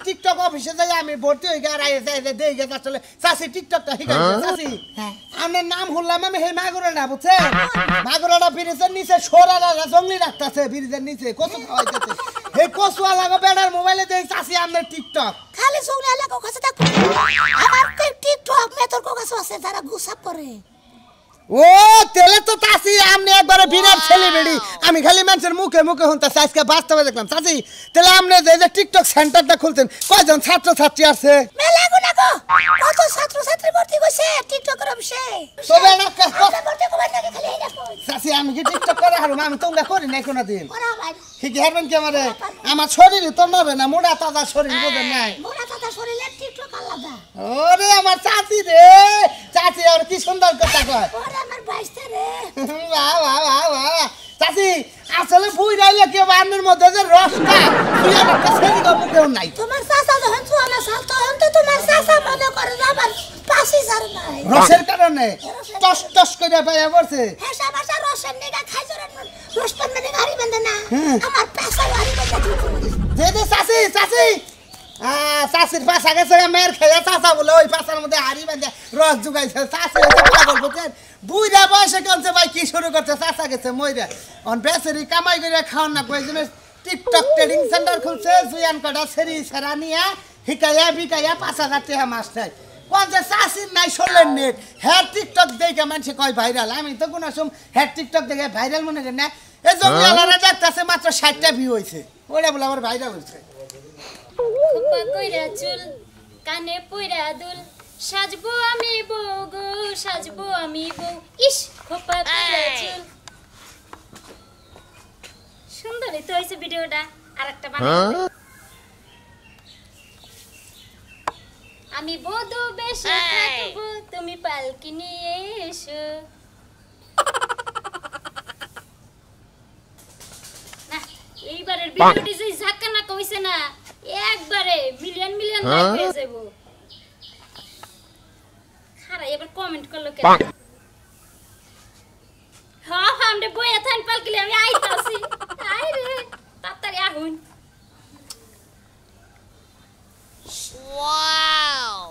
TikTok অফিসে যাই আমি ভর্তি হই আসলে চাষি টিকটকটা শিখাইছে চাষি আমার নাম শুনলাম আমি সেই মাগুরাটা বুঝছে মাগুরাটা ব্রিজের নিচে সোরারা জঙ্গলি রাখতেছে ব্রিজের নিচে কচু খাওয়াইতেছে এই কচুয়া লাগো বেড়ার মোবাইলে দেই চাষি আমার টিকটক খালি জঙ্গলি লাগো কাছে থাকো আমার টিকটক মে তোর কাছে আছে যারা গুসাপ করে ও তেলে তো চাষি আমনে একবারে বিরাট সেলিব্রিটি আমি খালি মানুষের মুখে মুখে শুনতেছি আজকে বাস্তবে দেখলাম চাষি তাহলে আপনি যে টিকটক সেন্টারটা খুলতেন কয়জন ছাত্র ছাত্রী আছে মেলা গুনা গো কত ছাত্র ছাত্রী ভর্তি কইছে টিকটকের অফিসে তবে না ভর্তি কই না খালি এটা কই চাষি আমি কি টিকটক করে হারুম আমি তোমরা করি নাই কোনদিন ওরা ভাই কি হারবেন কি আমারে আমার শরীর তো নবে না মোটা তাজা শরীর বোঝেন নাই মোটা তাজা শরীরে টিকটক আলাদা ওরে আমার চাচি রে চাচি আর কি সুন্দর কথা কয় ওরে আমার বাইস্তা রে বাহ বাহ বাহ বাহ চাচি আসলে বুই রাইলে কি বান্নের মধ্যে যে রসটা তুই একটা ছেড়ে গো মুখেও নাই তোমার চাচা যখন চুয়ালা সাল তখন তো তোমার চাচা মনে করে আমার পাশে সার নাই রসের কারণে টস টস করে পায়া পড়ছে হ্যাঁ সাবাসা রসের নিগা খাই জরে রস পান্নে গাড়ি বাঁধে না আমার পাশা গাড়ি বাঁধে দে চাচি চাচি চাচির পাশা গেছে মেয়ের খেয়ে চাচা বলে ওই পাশার মধ্যে হাড়ি বাঁধে রস জুগাইছে চাচি পাগল বুঝছেন বুইরা বয়সে কালছে ভাই কি শুরু করছে চাচা গেছে মইরা অন বেচারি কামাই করে খাওয়ান না কয়েকজনে টিকটক ট্রেডিং সেন্টার খুলছে জুয়ান কটা সেরি সেরা নিয়ে হিকাইয়া বিকাইয়া 5,000 টাকা মাস চাই কোনছে চাচির নাই শোলেন নেট হ্যাঁ টিকটক দেখে মানুষ কয় ভাইরাল আমি তো কোনো সময় হ্যাঁ টিকটক দেখে ভাইরাল মনে করি না এই জন্য আলাদা দেখতেছে মাত্র 60টা ভিউ হয়েছে ওটা বলে আমার ভাইরাল হয়েছে খোপা কইরা চুল কানে পয়রা দুল সাজবো আমি বউ গো সাজবো আমি বউ ইস খোপা কইরা চুল সুন্দরই তো হইছে ভিডিওটা আরেকটা বানাই আমি বধূ বেশে থাকবো তুমি পালকি নিয়ে এসো না এইবারের ভিডিওটি যে ঝাকানা কইছে না একবারে মিলিয়ন মিলিয়ন লাইক হয়ে যাবো খারা এবার কমেন্ট করলো কেন হ্যাঁ আমরে বইয়া থান পালকিলে আমি আইতাছি আই রে তাড়াতাড়ি আহুন ওয়াও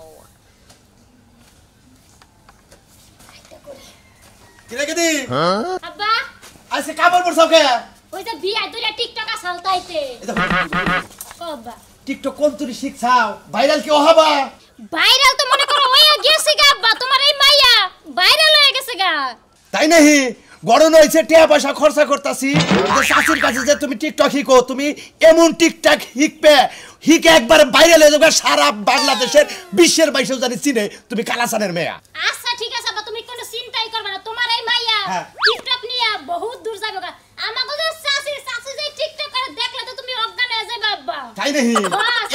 কিরে কেদি আব্বা আইছে কাপড় পরছাও কে ওই যে বিয়া দুইটা টিকটক আসালতাইতে কবা টিকটক কোন তুই শিখছাও ভাইরাল কি হবা ভাইরাল তো মনে করো হয়ে গেছে গা আব্বা তোমার এই মাইয়া ভাইরাল হয়ে গেছে গা তাই নাহি গড়ন হইছে টাকা পয়সা খরচা করতাছি যে চাচির কাছে যে তুমি টিকটক শিখো তুমি এমন টিকটক শিখবে হিকে একবার ভাইরাল হয়ে যাবে সারা বাংলাদেশের বিশ্বের বাইশেও জানি চিনে তুমি কালাসানের মেয়া আচ্ছা ঠিক আছে আব্বা তুমি কোনো চিন্তাই করবে না তোমার এই মাইয়া টিকটক নিয়ে বহুত দূর যাবে গা আমাগো যে চাচি যে টিকটক করে দেখলে তো তুমি অজ্ঞান হয়ে যাবে আব্বা তাই নাহি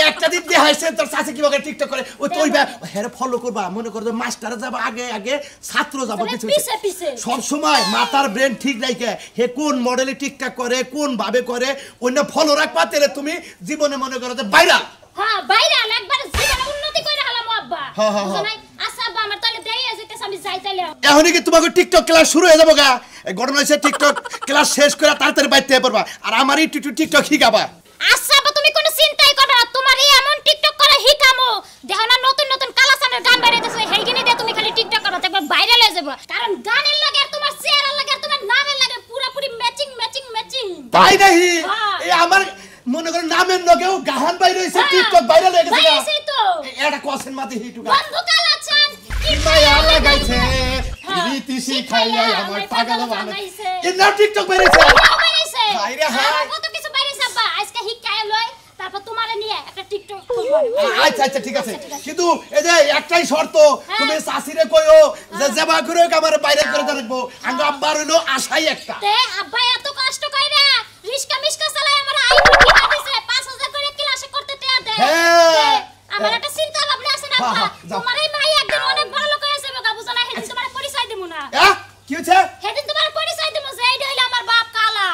একটা দিন দেখাইছে তোর চাচি কিভাবে টিকটক করে ওই তো ওইবা হেরে ফলো করবা মনে করো মাস্টার যাব আগে আগে ছাত্র যাব কিছু পিছে সব সময় মাথার ব্রেন ঠিক রাখে হে কোন মডেলে টিকটক করে কোন ভাবে করে অন্য ফলো রাখবা তাহলে তুমি জীবনে মনে করো যে ভাইরাল হ্যাঁ ভাইরাল একবার জীবনে উন্নতি করে হলাম আব্বা বুঝছ নাই আচ্ছা আব্বা আমার তাহলে দেরি আছে কে আমি যাই তাইলে এখনই কি তোমাকে টিকটক ক্লাস শুরু হয়ে যাবো গা ঘটনা হইছে টিকটক ক্লাস শেষ করে তাড়াতাড়ি বাইতে পারবা আর আমারই টিকটক শিখাবা আচ্ছা আব্বা তুমি কোনো চিন্তাই করবে না তোমার এই এমন টিকটক করে শিখামো দেখো না নতুন নতুন কালাসানের গান বাইরেতেছে হেইগিনি দিয়ে তুমি খালি টিকটক করো একবার ভাইরাল হয়ে যাবে কারণ গানের লাগে আর তোমার চেহারার লাগে আর তোমার নামের লাগে পুরোপুরি ম্যাচিং তাই নাহি এই আমার মনে করো নামের লগেও গাহান বাইরে হইছে টিকটক ভাইরাল হয়ে গেছে হইছে তো এটা কোশ্চেন মাটি হিটুকা বন্ধু কালাচান কি মায়া লাগাইছে রীতি শিখাইয়া আমার পাগল বানাইছে এই না টিকটক বাইরেছে হাইরে হাই কত কিছু বাইরেছে আব্বা আজকে হিকায় লই তারপর তোমারে নিয়ে একটা টিকটক করব আচ্ছা আচ্ছা ঠিক আছে কিন্তু এই যে একটাই শর্ত তুমি চাচিরে কইও যে জেবা করে আমারে বাইরে করে রাখবো আঙ্গ আব্বার হইলো আশাই একটা তে আব্বা এত কষ্ট কইরা রিস্কা মিস্কা চালাই আমার আইফোন কিনা দিছে 5000 করে ক্লাসে করতে তে দেয় আমার একটা চিন্তা ভাবনা আছে না আব্বা তোমার এই ভাই একদিন অনেক বড় লোক হয়েছে বাবা বুঝনা হেদিন তোমার পরিচয় দিমু কি হচ্ছে সেদিন তোমার পরিচয় দিমু যে এইটা হইলো আমার বাপ কালা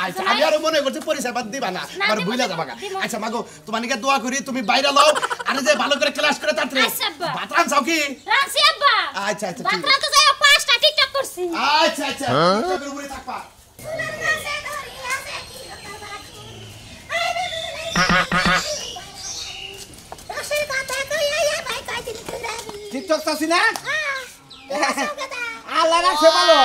আচ্ছা আমি আর মনে করছি পরিচয় বাদ দিবা না না, আর দিব, বুইলা দিব, যাবা গা। দিব। আচ্ছা মাগো তোমার নিকে দোয়া করি তুমি বাইরে লও আর যে ভালো করে ক্লাস করে তাড়াতাড়ি আচ্ছা, আব্বা। বাতান চাও কি রানছি আব্বা আচ্ছা আচ্ছা ঠিক বাতরা তো যাই 5টা টিকটক করছি আচ্ছা আচ্ছা টিকটকের উপরে থাকবা রসের কথা কইয়া ভাই কয়দিন ঘুরাবি টিকটক চাচ্ছি না রসের কথা আল্লাহ রাখছে ভালো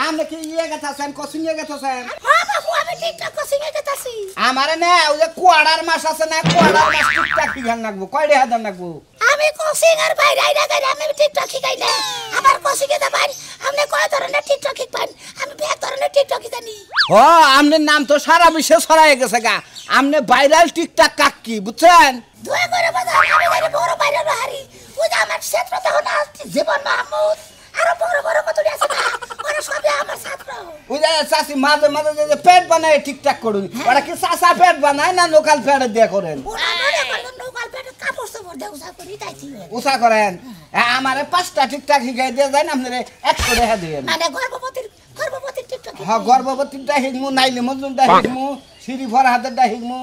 আমরা কি ইয়ে গেছাছেন কোচিং এ গেছাছেন হ্যাঁ বাবু আমি টিকটক কোচিং এ গেতাছি আমারে না ওই যে কোয়াড়ার মাস আছে না কোয়াড়ার মাস টিকটক কি গান লাগবো কয় টাকা দাম লাগবো আমি কোচিং এর বাইরে আইরা গাইরা আমি টিকটক শিখাই না আমার কোচিং এ দেবেন আপনি কয় ধরনের টিকটক শিখবেন আমি বেশ ধরনের টিকটক জানি ও আমনের নাম তো সারা বিশ্বে ছড়াই গেছে গা আমনে ভাইরাল টিকটক কাকি বুঝছেন দোয়া করে বাজার আমি গাইরা বড় বাইরে হারি ওই যে আমার ক্ষেত্র তখন জীবন মাহমুদ আরো বড় বড় কতটি আছে না ওরা সবই আমার ছাত্র ওই যে চাষি মাঝে মাঝে যে পেট বানায় টিকটক করুন ওরা কি চাষা পেট বানায় না লোকাল পেট দিয়ে করেন ওরা মনে করলো নৌকাল পেটে কাপড় চোপড় দিয়ে উষা করি তাই ছিল উষা করেন আমারে 5টা টিকটক শিখাই দিয়ে যায় না আপনারে 100 টাকা দিয়ে মানে গর্ভবতীর টিকটক হ্যাঁ গর্ভবতীটা হিগমু নাইলে মজুনটা হিগমু সিঁড়ি ভরা হাতেরটা হিগমু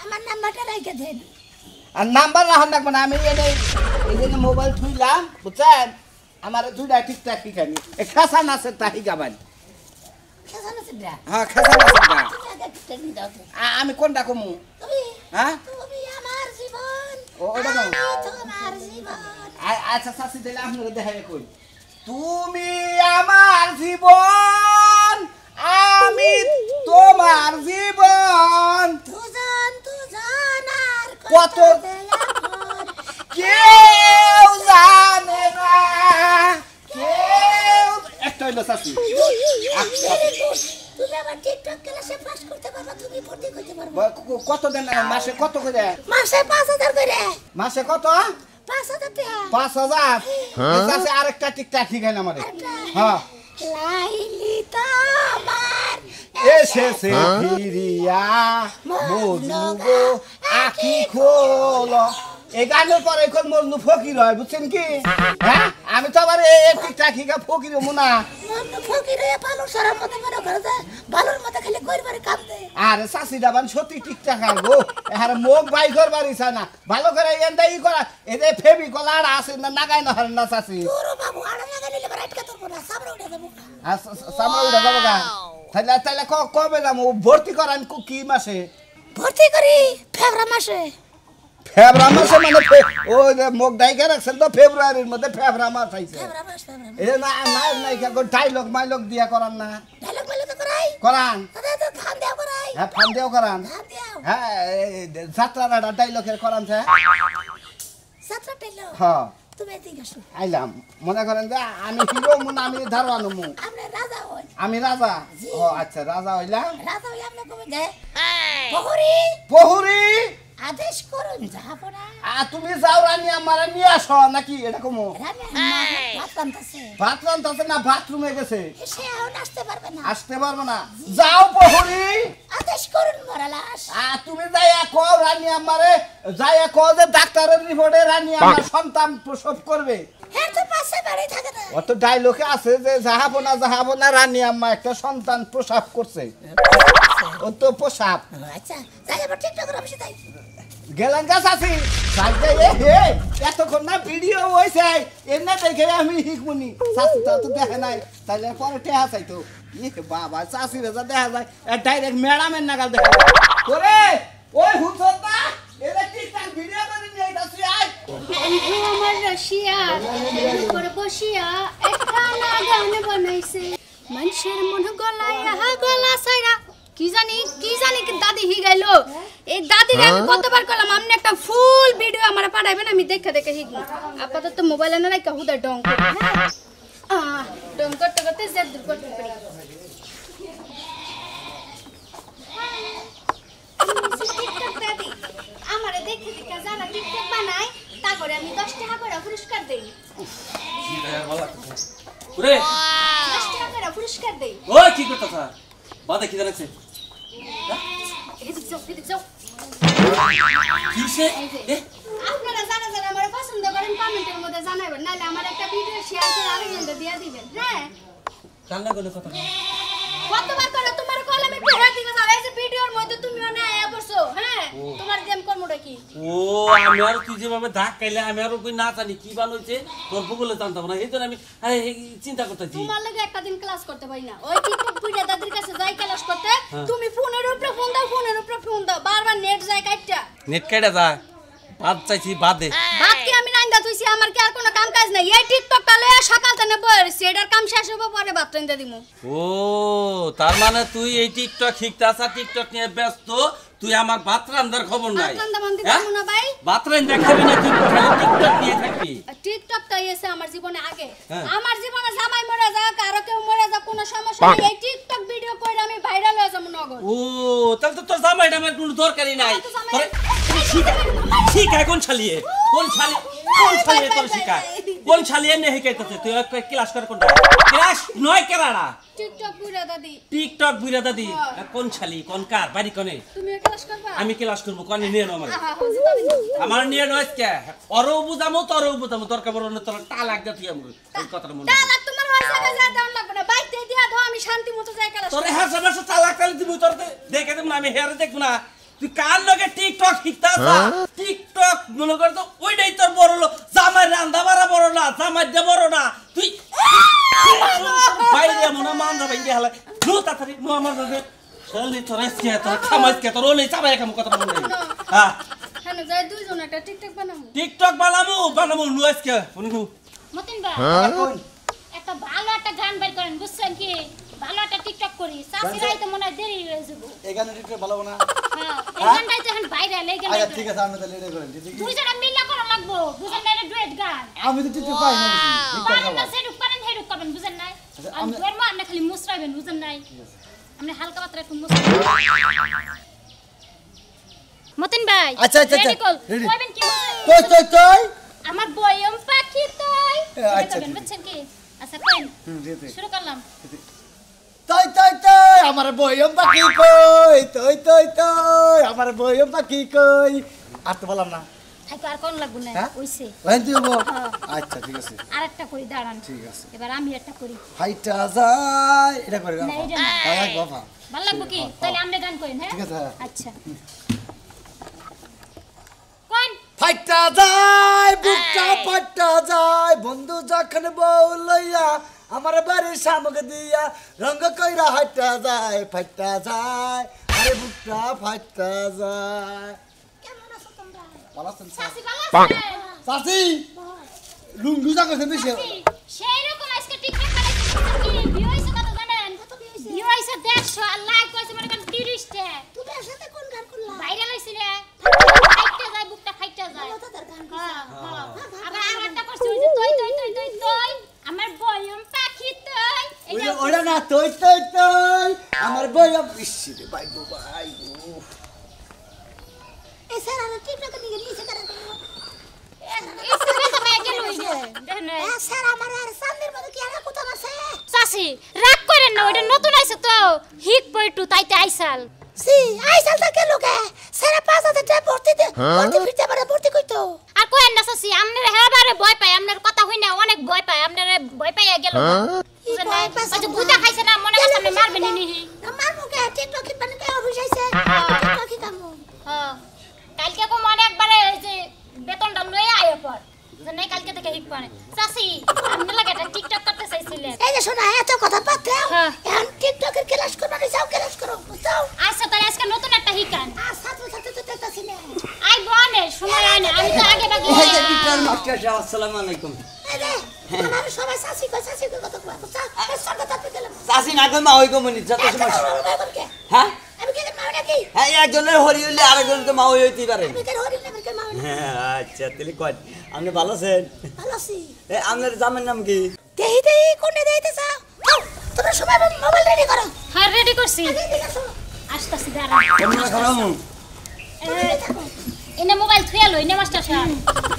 আমার নাম্বারটা রেখে দেন আর নাম্বার রাখুন রাখবো না আমি এই যে মোবাইল থুইলাম বুঝছেন আমার 2টা টিকটক শিখানি খাসা নাচের তা শিখাবেন কেমন আছে ব্রা হ্যাঁ খাসা নাচের তা তুমি আগে টিকটক নিয়ে দাও তো। আমি কোনটা কমু তুমি হ্যাঁ তুমি আমার জীবন ও, ওটা নাও। আমি তোমার জীবন আচ্ছা চাষি দিলে আপনাকে দেখাই কই তুমি আমার জীবন আমি তোমার জীবন দুজন আর কত আপন। কেউ জানে না কেউ একটা হইলো চাষি Very good. তুমি আমার টিকটক ক্লাসে পাস করতে পারবা তুমি ভর্তি করতে পারবা কত দেন মাসে কত করে মাসে 5000 করে মাসে কত 5000 টাকা 5000 চাষি আরেকটা টিকটক শিখাই না আমারে হ্যাঁ লাইলি তো আমার এসেছে ফিরিয়া মজনু গো আখি খোলো এই গানের পরে এখন মজনু ফকির হয় বুঝছেন কি হ্যাঁ আমি তো আবার এই টিকটক শিখা ফকির হবো না মন ফকিরে পালন সারা মতে মনে করে যে বালুর মতে খালি কইরবারে কাম দে আরে চাষি দাবান সত্যি টিকটক গো আরে মুখ বাই করবার ইচ্ছা না ভালো করে এনটা ই করা এদের ফেবি কলার আছে না নাগাই না হারেন না চাষি তোর বাবু আড়া লাগাইলে রাইটকা তোর না সামনে উঠে যাবো আর সামনে উঠে যাবো গা তাহলে তাহলে কবে যাবো ভর্তি করান কি মাসে ভর্তি করি ফেব্রুয়ারি মাসে ফেব্রুয়ারি মাসে মানে ওই যে মুখ ডাইকা রাখছেন তো ফেব্রুয়ারির মধ্যে ফেব্রুয়ারি মাস আইছে ফেব্রুয়ারি এই না নাই নাই ডাইলগ মাইলগ দিয়া করান না ডায়লগ বলে তো করাই করান আরে তো ধান দেও করাই হ্যাঁ ফান দিয়েও করান ধান দেও হ্যাঁ যাত্রাটা ডাইলগের করান স্যার সাতটা টেলো হ্যাঁ তুমি এদিকে আসো আইলাম মনে করেন যে আমি হিরো মুন আমি ধারওয়ানো মু আমরা রাজা হই আমি রাজা ও আচ্ছা রাজা হইলাম রাজা হই আমরা কবে যায় প্রহরী বহুরি আদেশ করুন যাহাপনা তুমি যাও রানী আমার নিয়ে আসো নাকি এটা কমো রানী ভাত রান্তাছে ভাত রান্তাছে না বাথরুমে গেছে সে এখন আসতে পারবে না আসতে পারবো না যাও বহুরি আদেশ করুন মরালাস তুমি যাইয়া কও রানী আমারে যাইয়া কও যে ডাক্তারের রিপোর্টে রানী আমার সন্তান প্রসব করবে হ্যাঁ তো পাশে বাড়ি থাকে না অত ডায়লগে আছে যে যাহাবো না রানী আম্মা একটা সন্তান প্রসব করছে ও তো প্রসব আচ্ছা যাই আবার টিকটক করে বসে তাই গেলাম গাছ আছি এতক্ষণ না ভিডিও হয়েছে এমনি দেখে আমি শিখবনি শাশি তো দেখে নাই তাহলে পরে টেহা চাইতো বাবা চাষি রেজা দেখা যায় ডাইরেক্ট ম্যাডামের নাগাল দেখা করে ওই হুসন না এরা টিকটক ভিডিও করে নিয়ে আইতাছি আই বন্ধু আমার রশিয়া করে বসিয়া একটা গান বানাইছে মানুষের মন গলায়া গলা সাইরা কি জানি কি দাদি হি গাইলো এই দাদিরে আমি কতবার কইলাম আপনি একটা ফুল ভিডিও আমারে পাঠাইবেন আমি দেখে দেখে শিখব আপাতত মোবাইলে না রাখা হুদা ডং করে ডং করতে করতে জেদ দূর করতে পারি টিকটক দাদি আমারে দেখে দেখে যারা টিকটক বানায় তা করে আমি 10 টাকা করে পুরস্কার দেই ওরে 10 টাকা করে পুরস্কার দেই ওই কি করতেছ বাদে কি জানাচ্ছে এদিক যাও কিসে এ আপনারা যারা যারা আমার পছন্দ করেন কমেন্টের মধ্যে জানাবেন নাহলে আমার একটা ভিডিও শেয়ার করে আরেকজনকে দিয়ে দিবেন হ্যাঁ কান্না করে কথা কতবার করে তোমার কল আমি বেড়া দিকে যাও এই যে ভিডিওর মধ্যে তুমি না আয়া বসো হ্যাঁ তোমার গেম করমোটা কি ও আমি আর তুই যেভাবে ধাক খাইলে আমি আর কই না জানি কি বানাইছে তোর বগলে জানতাম না এই জন্য আমি চিন্তা করতেছি তোমার লাগে একটা দিন ক্লাস করতে পারি না ওই টিকটক বুইড়া দাদির কাছে যাই ক্লাস করতে তুমি ফোনের উপরে ফোন দাও বারবার নেট যায় কাটটা নেট কাটা যা বাদ চাইছি বাদে বাদ কি আমি রাইন্দা তুইছি আমার কি আর কোনো কাম কাজ নাই এই টিকটক টা লয়া সকাল থেকে বইছি এটার কাম শেষ হবে পরে ভাত রাইন্দা দিমু ও তার মানে তুই এই টিকটক শিখতাছা টিকটক নিয়ে ব্যস্ত তুই আমার ভাত রান্দার খবর নাই ভাত রান্দা বান্দি পারমু না ভাই ভাত রান্দা খাবি না তুই খালি টিকটক নিয়ে থাকবি টিকটক টা এসে আমার জীবনে আগে হ্যাঁ। আমার জীবনে জামাই মরে যাক আর কেউ মরে যাক কোনো সমস্যা নেই এই টিকটক ভিডিও কইরা আমি ভাইরাল হয়ে যাবো নগদ ও তাহলে তো তোর জামাইটা আমার কোনো দরকারই নাই শিখা কোন ছালিয়ে তোর শিখা কোন ছালিয়ে নে শিখাইতেছে তুই একটা ক্লাস কর কোনটা ক্লাস নয় কেরাড়া টিকটক বুইড়া দাদি টিকটক বুইরা দাদি কোন ছালি কোন কার বাড়ি কোনে তুমি ক্লাস করবা আমি ক্লাস করব কোনে নিয়ে নাও হ্যাঁ হ্যাঁ আমার নিয়ে নয় কে অরও বুঝামো তোরও বুঝামো তোর কেবল তোর টালাক দে তুই আমার এই কথাটা মনে তালা তোমার ওই জায়গায় যা দাও লাগবে না বাইতে দিয়া দাও আমি শান্তি মতো যাই ক্লাস তোরে হাসা হাসা টালাক তালি দিবি তোর দেখে দেব না আমি হেরে দেখব না তুই কার লগে টিকটক শিখতাছ টিকটক মনে কর তো ওইটাই তোর বড় লো জামাই রান্দা বাড়া বড় না জামাই দে বড় না তুই বাইরে মনে মান যাবে ইন্ডিয়া হলে নো তাড়াতাড়ি নো আমার যাবে চলি তোর এসকে তোর খামাইস কে তোর ওলে চাবাই কাম কথা মনে নাই হ্যাঁ হ্যাঁ যাই দুইজন একটা টিকটক বানাবো টিকটক বানাবো নো এসকে শুনু মতিন ভাই একটা ভালো একটা গান বের করেন বুঝছেন কি ভালো একটা টিকটক করি সাসিরাই তো মনে হয় দেরি হয়ে যাবে এখানে টিকটক ভালো না হ্যাঁ এই গানটাই তো এখন বাইরে লেগে আচ্ছা গেল ঠিক আছে আমি তাহলে এটা করেন ঠিক আছে দুইজনে মিলে করা লাগবো বুঝেন না এটা ডুয়েট গান আমি তো টিকটক পাই না পারেন না সেটুক পারেন হেডুক করবেন বুঝেন নাই আর দুয়ের মা আপনি খালি মুসরাবেন বুঝেন নাই আপনি হালকা পাতলা একটু মুসরাবেন মতিন ভাই আচ্ছা ready কল ready কইবেন কি কই আমার বয়ম পাখি তুই আচ্ছা, কইবেন বুঝছেন কি আচ্ছা কইন জি শুরু করলাম তই আমার বয়ম পাখি কই তই আমার বয়ম পাখি কই আর তো বললাম না থাকো আর কোন লাগবো না হ্যাঁ? ওইছে লাইন দিব হ্যাঁ। আচ্ছা ঠিক আছে আরেকটা করি দাঁড়ান ঠিক আছে এবার আমি একটা করি হাইটা যায় এটা করে না, এটা না। হ্যাঁ বাবা ভালো লাগবো কি তাহলে আমরা গান করেন হ্যাঁ ঠিক আছে, হ্যাঁ। আচ্ছা কোন ফাইটা যায় বুকটা ফাইটা যায় বন্ধু যখন বউ লইয়া আমার বাড়ির সামনে দিয়া রঙ কইরা হাইটা যায় ফাইটা যায় আরে বুকটা ফাইটা যায় কেমন আছো তোমরা ভালো আছেন সাসি ভালো আছে সাসি লুঙ্গি জাগছে বেশি সেই রকম আজকে টিকটক বানাইছি কি ভিউ হইছে কত জানেন ভিউ হইছে 150 আর লাইক হইছে মানে 30 টা তুমি এর সাথে কোন গান করলা ভাইরাল হইছে রে ফাইটটা যায় বুকটা ফাইটটা যায় তাদের গান হ্যাঁ আবার আরেকটা করছি ওই যে তই আমার বয়ম পাখি তই এটা ওরা না তই আমার বইয়া ইসি রে ভাই গো ভাই গো এই স্যার আর টিকটক নিয়ে নিচে গান করলো ইসরে তো ভাই গেল ওই যে দেখেন স্যার আমার আর সামনের মধ্যে কি আর কোথাও আছে চাচি রাগ করেন না ওইটা নতুন আইছে তো হিক পয়টু তাইতে আইসাল সি আইসাল তা কে লোকে স্যার 5000 টাকা ভর্তি দে ভর্তি ফিরতে পারে ভর্তি কইতো আর কোয়েন না চাচি আমনের হেবারে ভয় পায় আমনের কথা হই না অনেক ভয় পায় আমনের ভয় পাইয়া গেল বুঝেন না আচ্ছা গুতা খাইছে না মনে করছে আপনি মারবেন নি আমার মুখে টিকটক কি বানাতে অফিস আইছে টিকটক কি কামু হ্যাঁ কালকে কো মনে একবারে এই যে বেতনটা লয়ে আইও পর যে নাই কালকে থেকে হিক পারে চাচি আমনে লাগে একটা টিকটক করতে চাইছিলেন এই যে শোনা এত কথা পাতে হ্যাঁ। এখন টিকটকের ক্লাস করবা না যাও ক্লাস করো যাও আচ্ছা তাহলে আজকে নতুন একটা হিকান আর ছাত্র ছাত্রী তো দেখতাছি না আই বনে সময় আয় না আমি তো আগে বাগে মাস্টার সাহেব আসসালামু আলাইকুম এই রে আমার সবাই সাসি কই কথা কয় বুঝছা এই সরটা তাতে গেলাম চাষি না কই মা হই কমনি যত সময় হ্যাঁ আমি কি মাও নাকি হ্যাঁ একজনের হরি হইলে আরেকজনের তো মা হই হইতে পারে আমি কেন হরি না আমি কেন মাও না হ্যাঁ আচ্ছা তাহলে কই আপনি ভালো আছেন ভালো আছি এ আপনার জামের নাম কি দেই কোনে দেইতে চাও তোমরা সবাই মোবাইল রেডি করো হ্যাঁ রেডি করছি ঠিক আছে আসতাছি দাঁড়া কেমন খারামু এনে মোবাইল থুয়া লই নে মাস্টার সাহেব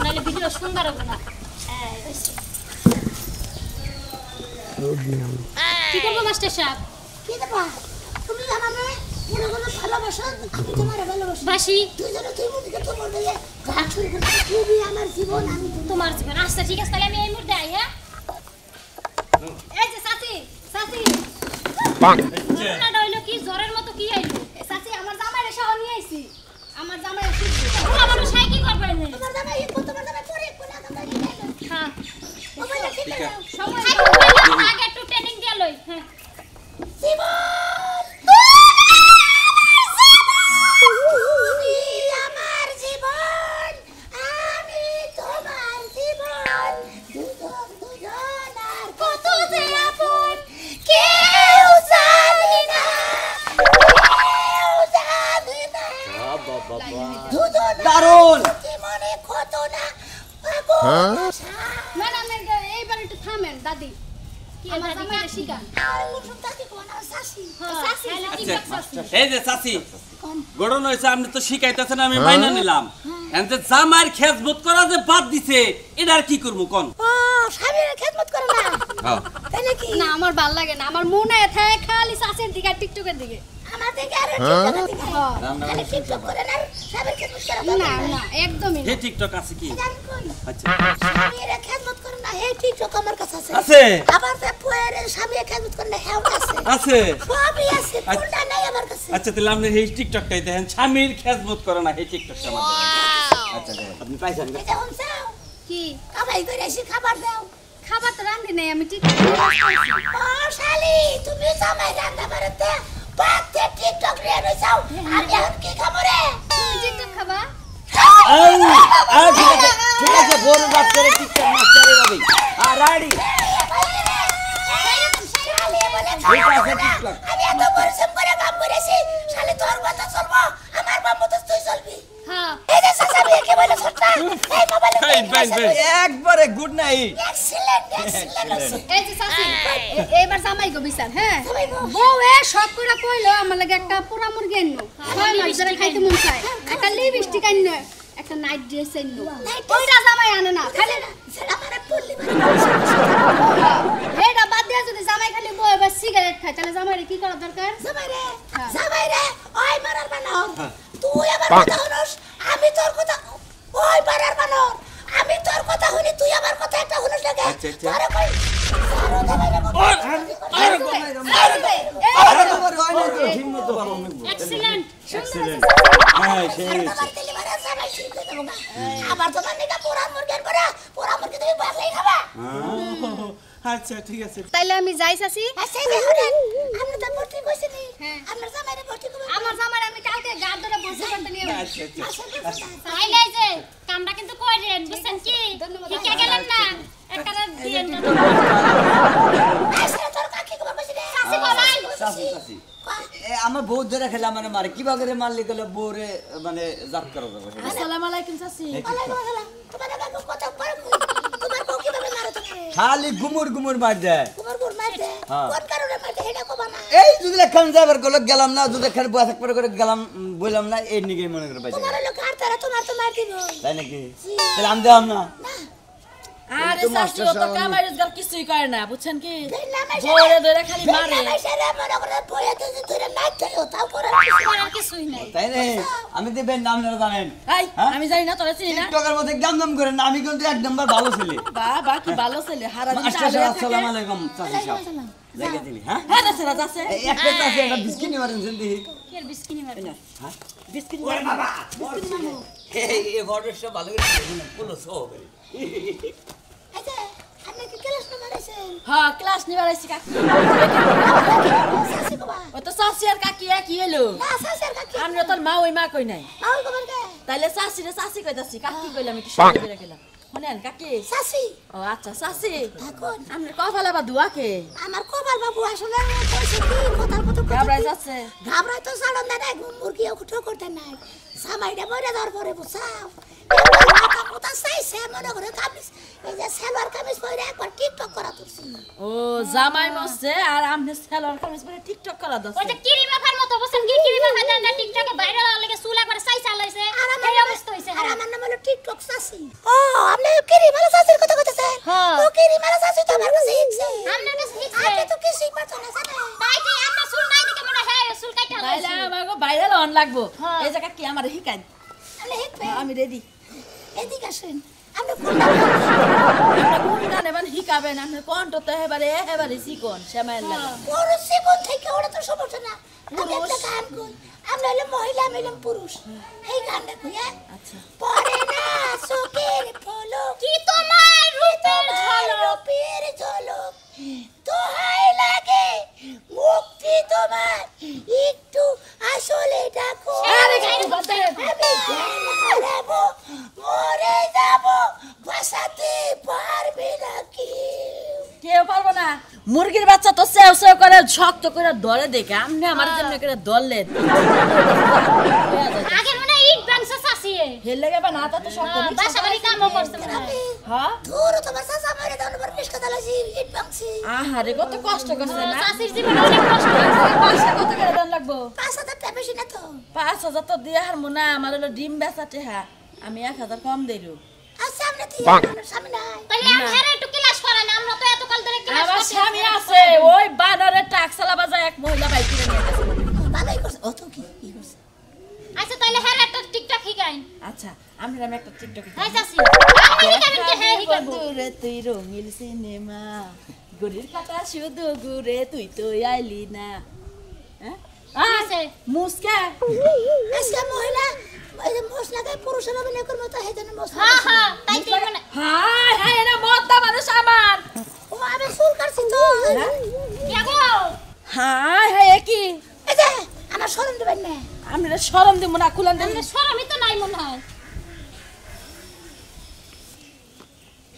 নালে ভিডিও সুন্দর হবে না এই হইছে কি করব মাস্টার সাহেব কি দেবা তুমি আমারে মনে করো ভালোবাসো আমি তোমার ভালোবাসি বাসি দুইজনে তুই মুদিকে তোমার দিয়ে গাছ শুরু করতে তুমি আমার জীবন আমি তোমার জীবন আচ্ছা ঠিক আছে তাহলে আমি এই মুহূর্তে আই হ্যাঁ এই যে চাচি চাচি না হইলো কি জ্বরের মতো কি আইলো চাচি আমার জামাই এসে নিয়ে আইছি আমার জামাই শিখবে ওলা মানুষ হাই কি করবে না তোমার জামাই তোমার জামাই পরে কোনা কামাই দিল হ্যাঁ মোবাইল ঠিক আছে সময় আগে একটু ট্রেনিং দিয়ে লই হ্যাঁ আমার জীবন আমি তোমার জীবন দুজন আর কত যে আপন কেউ জানে না দুজন দারুণ মনে কত না না না এইবার একটু থামেন দাদি কি আমার জামাই শিখা এই যে চাচি গড়ন হয়েছে আপনি তো শিখাইতেছেন আমি মাইনা নিলাম এনতে জামাইয়ের খেজমত করা যে বাদ দিছে এটা আর কি করবো কোন ও স্বামীর খেদমত করে না তাই নাকি না আমার ভাল লাগে না আমার মনে থাকে খালি চাচির দিকে আর টিকটকের দিকে আমার থেকে আর টিকটক দিকে খালি টিকটক করে না স্বামীর খেদমত করে না না একদমই হে না টিকটক আছে কি জান কোন আচ্ছা স্বামীর খেদমত করে না হে টিকটক আমার কাছে আছে আছে আবার তে পুয়ের স্বামীর খেদমত করে না হেও আছে আছে সবই আছে কোনটা নাই আমার কাছে আচ্ছা তাহলে আপনি এই টিকটকটাই দেখেন স্বামীর খেজমত করে না এই টিকটকটা আমার আচ্ছা আপনি পাইছেন এই যে হমসাও কি কামাই করে এসে খাবার দাও খাবার তো রান্ধি নাই আমি টিকটক ও শালি তুমি জামাই রান্না করতে বাতে টিকটক রে রইছাও আমি এখন কি খাবো রে তুমি টিকটক খাবা ঠিক আছে বড় বাত করে টিকটক মাস্টারে যাবে আর রাডি শালি বলে ঠিক আছে টিকটক আমি এত পরিশ্রম করে কাম করেছি শালি তোর কথা চলবো আমার বাবা তো তুই চলবি হ্যাঁ এই যে সাসাবি কে বলে সত্তা এই মোবাইলে ফাইন একবারে গুড নাইট এক্সিলেন্ট এই যে চাচি এইবার জামাই গো বিচার হ্যাঁ জামাই গো। বউ এ সব কইরা কইলো আমার লাগে একটা পোড়া মুরগি আননো 6 মাস ধরে খাইতে মন চায় একটা লিপস্টিক আননো একটা নাইট ড্রেস আননো ওইটা জামাই আনে না খালি সেটা মানে পড়লি এইটা বাদ দিয়া যদি জামাই খালি বউ বা সিগারেট খায় তাহলে জামাইরে কি করা দরকার জামাই রে ওই মারার বানাও তুই আমার কথা শুনস আমি তোর কথা ওই মারার বানাও আমি তোর কথা শুনি তুই আমার কথা একটা শুনস লাগে আচ্ছা, আচ্ছা। তোরে কই ঠিকমতো বাবা এক্সিলেন্ট হ্যাঁ সেই আবার তোমার নিকা পোড়া মুরগি তুমি বাসলাই খাবা আচ্ছা ঠিক আছে তাইলে আমি যাই চাচি আচ্ছা এই যে শুনেন আপনি তো ভর্তি কইছেন হ্যাঁ। আপনার জামাইরে ভর্তি করবেন আমার জামাইরে আমি কালকে গাড় ধরে বসে করতে নিয়ে আচ্ছা তাইলে এই যে কামটা কিন্তু কইরেন বুঝছেন কি কি গেলেন না একটা দিয়েন আচ্ছা তোর কাকি কবার কইছিস রে চাচি বলাই চাচি চাচি আমার বউ ধরে খেলে আমার মারে কিবা করে মারলে গেলে বউরে মানে জাত করা যাবে আসসালামু আলাইকুম চাচি ওয়ালাইকুম আসসালাম তোমার কাকু কথা বড় তোমার বউ কিভাবে মারে তোমাকে খালি গুমুর গুমুর মার দেয় তোমার বউ মারতে হ্যাঁ। কোন কারণে মারতে এটা কবা না এই যদি লেখান যাবার গেল গেলাম না যদি এখানে বসে থাকবার করে গেলাম বললাম না এই নিকে মনে করে পাইছে তোমার লোক আর তারা তোমার তো মার দিব তাই নাকি তাহলে আমি দিলাম না আরে তো শাশু মাস্টার তো সাহেব কামাই রোজগার কিছুই করে না বুঝছেন কি নামে ধরে ধরে খালি মারে নামে সেরা মনে করে বইয়াতে যে ধরে নাচতে তাও করে আর কিছুই নাই তাই রে আমি তো বেন নাম না জানেন এই হ্যাঁ? আমি জানি না তোরা চিনি না টিকটকের মধ্যে গাম দাম করেন না আমি কিন্তু এক নাম্বার ভালো ছেলে বাবা কি ভালো ছেলে হারা দিন মাস্টার সাহেব আসসালামু আলাইকুম চাচি সাহেব জায়গা দিলি হ্যাঁ হ্যাঁ ছেলে যাচ্ছে এই একটা চাচি একটা বিস্কিট নিয়ে মারেন শুনতে কি আর বিস্কিনি মারবে বিস্কিট এই ঘরের সব ভালো করে দেখুন পুরো সহ করে আচ্ছা আপনি কি ক্লাস না মারাইছেন হ্যাঁ ক্লাস নিবার আইছি কাকি সাসি কবা ও তো শাশি আর কাকি একই এলো না সাসি আর কাকি আমরা তোর মা ওই মা কই নাই মাও কবার কে তাইলে শাশি রে শাশি কইতাছি কাকি কইলাম একটু শাশি করে গেলাম শুনেন কাকি সাসি ও আচ্ছা শাশি থাকুন আমরা কপালে বা দুয়াকে আমার কপাল বাবু আসলে কইছে কি কথার মতো ঘাবড়াই যাচ্ছে ঘাবড়াই তো সালন না নাই মুরগি উঠো করতে নাই সামাইটা বইরা ধর পরে বুঝাও মাথা কোথা চাইছে মনে করে কামিজ এই যে সালোয়ার কামিজ পরে একবার টিকটক করা তুলছি ও জামাই মসছে আর আমনে সেলর কামিজ পরে টিকটক করা দছ ওই যে কিরিমা ফার মতো বসেন কি কিরিমা ফার না টিকটকে ভাইরাল হওয়ার লাগে চুল একবার সাই চালাইছে এই অবস্থা হইছে আর আমার নাম হলো টিকটক সাসি ও আপনি কিরি মালা সাসির কথা কইতেছেন হ্যাঁ। ও কিরি মালা সাসি তো আমার কাছে শিখছে আপনার কাছে শিখছে? আপনি তো কিছুই পারছো না জানেন তাই কি আপনার চুল নাই দেখে মনে হয় চুল কাইটা তাইলে হইছে আমাগো ভাইরাল অন লাগবো হ্যাঁ। এই জায়গা কি আমার হিকাই আপনি হিকবে আমি রেডি এদিকে আসেন আমি কোনটা কোন গান এবার হিকাবেন আপনি কণ্ঠ তো এবারে চিকন শ্যামায়ের লাগে বড় জীবন থেকে ওরা তো সমস্যা না আমি একটা গান কই আমরা হলো মহিলা আমি হলাম পুরুষ এই গানটা কই হ্যাঁ আচ্ছা পরে না চোখের পলক কি তোমার রূপের ঝলক রূপের ঝলক দোহাই লাগে মুক্তি তোমার একটু আসলে ডাকো আরে গাইতে বলতে আমি হারাবো মরে যাব বাঁচাতে পারবে না কেউ পারবো না মুরগির বাচ্চা তো সেও সেও করে শক্ত করে ধরে দেখে আপনি আমার জন্য করে ধরলেন আগে মনে ইট বাংসা সাসিয়ে হেলে গেবা না তা তো শক্ত বাসা বাড়ি কামও করতে মনে হয় হ্যাঁ দূর তোমার চাচা মেরে দাও না রিস্কা চালাছি ইট ভাঙছি আহারে কত কষ্ট করছে না সাসির জীবনে অনেক কষ্ট পয়সা কত করে দাম লাগবো 5,000 টাকা বেশি না তো 5,000 তো দিয়ে হার মোনা আমার হলো ডিম বেচাতে হ্যাঁ আমি 1,000 কম দেইরু আর সামনে থেকে সামনে নাই তাহলে আমি হেরে একটু ক্লাস করাই না আমরা তো এত কাল ধরে ক্লাস আমার করছি স্বামী আছে ওই বানরে টাক্সালা বাজায় এক মহিলা বাইক কিনে নিয়ে গেছে ভালোই করছে ও তো কি করছে আচ্ছা তাহলে হেরে একটা টিকটক শিখাই আচ্ছা আমি একটা টিকটক হাই চাচি আমি কেমন কে হ্যাঁ শিখাবো দূরে তুই রঙিন সিনেমা গড়ির কাটা শুধু ঘুরে তুই তো আইলি না হ্যাঁ আছে মুসকা আজকে মহিলা এই যে মশলা গায়ে পুরুষের অভিনয় করবো তো হেজন্য মশলা হ্যাঁ হ্যাঁ তাই তুই মনে হাই হাই এটা মদ্দা মানুষ আমার ও আমি ফুল কাটছি তো কে গো হাই হাই কি এই যে আমার শরম দিবেন না আমি শরম দিব না খুলান দেন আমরা শরমই তো নাই মনে হয়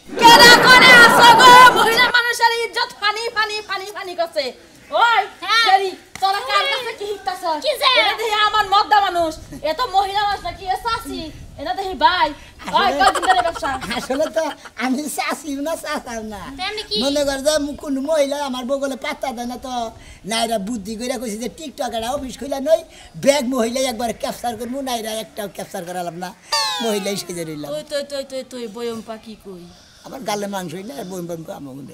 কেডা করে আসো গো মহিলা মানুষের ইজ্জত ফানি ফানি ফানি ফানি করছে ওই হ্যাঁ। সেরি তোরা কার কাছে কি হিকতাছ কি যে? এটা দেখি আমার মদ্দা মানুষ এ তো মহিলা মানুষ নাকি এ চাচি এটা দেখি ভাই ওই কদিন ধরে ব্যবসা আসলে তো আমি চাষিও না চাষাও না তেমনি কি? মনে কর যে কোনো মহিলা আমার বগলে পাত্তা দেয় না তো নাইরা বুদ্ধি করে কইছে যে টিকটক একটা অফিস খুলে নই ব্যাগ মহিলা একবার ক্যাপচার করবো নাইরা একটাও ক্যাপচার করালাম না মহিলাই সেজে রইলাম তুই তুই তুই তুই তুই বয়ম পা কি কই আমার গালে মাংস হইলে বইম বইম আমাকে